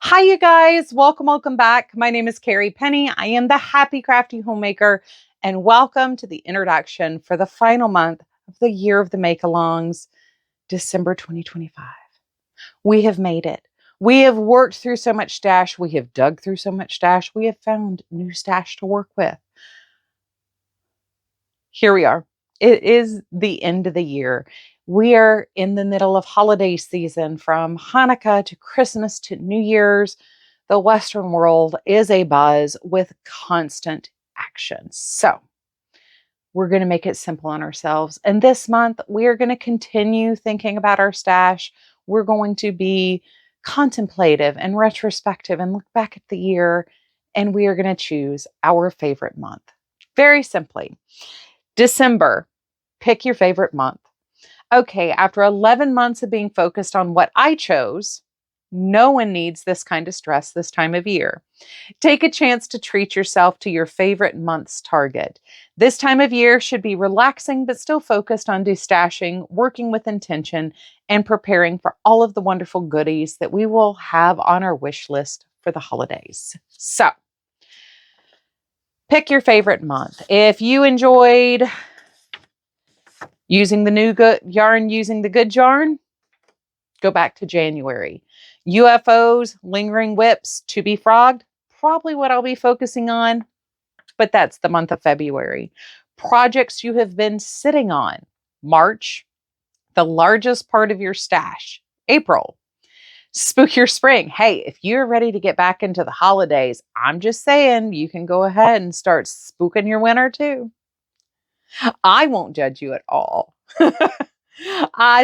Hi, you guys. Welcome back. My name is Carrie Penny. I am the Happy Crafty Homemaker, and welcome to the introduction for the final month of the year of the make-alongs, December 2025. We have made it. We have worked through so much stash. We have dug through so much stash. We have found new stash to work with. Here we are. It is the end of the year. We are in the middle of holiday season, from Hanukkah to Christmas to New Year's. The Western world is abuzz with constant action. So we're going to make it simple on ourselves. And this month, we are going to continue thinking about our stash. We're going to be contemplative and retrospective and look back at the year. And we are going to choose our favorite month. Very simply, December. Pick your favorite month. Okay, after 11 months of being focused on what I chose, no one needs this kind of stress this time of year. Take a chance to treat yourself to your favorite month's target. This time of year should be relaxing, but still focused on destashing, working with intention, and preparing for all of the wonderful goodies that we will have on our wish list for the holidays. So, pick your favorite month. If you enjoyed using the new good yarn, using the good yarn, go back to January. UFOs, lingering whips, to be frogged, probably what I'll be focusing on, but that's the month of February. Projects you have been sitting on, March. The largest part of your stash, April. Spook your spring. Hey, if you're ready to get back into the holidays, I'm just saying you can go ahead and start spooking your winter too. I won't judge you at all.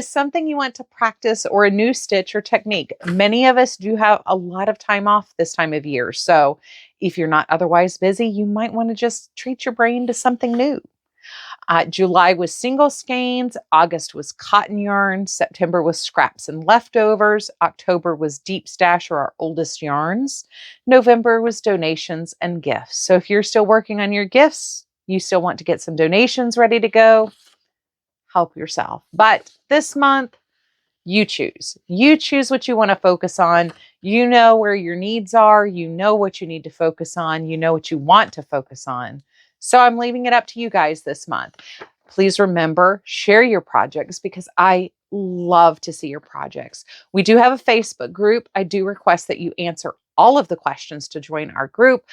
Something you want to practice, or a new stitch or technique. Many of us do have a lot of time off this time of year. So if you're not otherwise busy, you might want to just treat your brain to something new. July was single skeins, August was cotton yarn, September was scraps and leftovers, October was deep stash or our oldest yarns, November was donations and gifts. So if you're still working on your gifts, you still want to get some donations ready to go, help yourself. But this month, you choose. You choose what you want to focus on. You know where your needs are. You know what you need to focus on. You know what you want to focus on. So I'm leaving it up to you guys this month. Please remember, share your projects, because I love to see your projects. We do have a Facebook group. I do request that you answer all of the questions to join our group.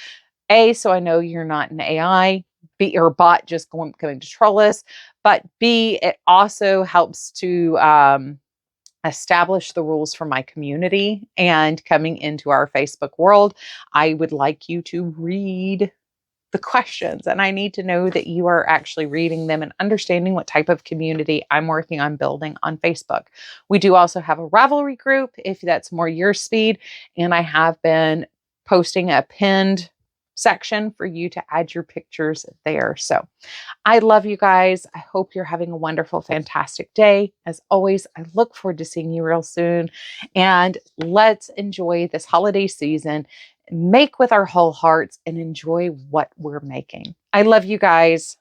A, so I know you're not an AI, B, or bot just coming to troll us. But B, it also helps to establish the rules for my community. And coming into our Facebook world, I would like you to read the questions, and I need to know that you are actually reading them and understanding what type of community I'm working on building on Facebook. We do also have a Ravelry group if that's more your speed, and I have been posting a pinned section for you to add your pictures there. So I love you guys. I hope you're having a wonderful, fantastic day. As always, I look forward to seeing you real soon, and let's enjoy this holiday season. Make with our whole hearts and enjoy what we're making. I love you guys.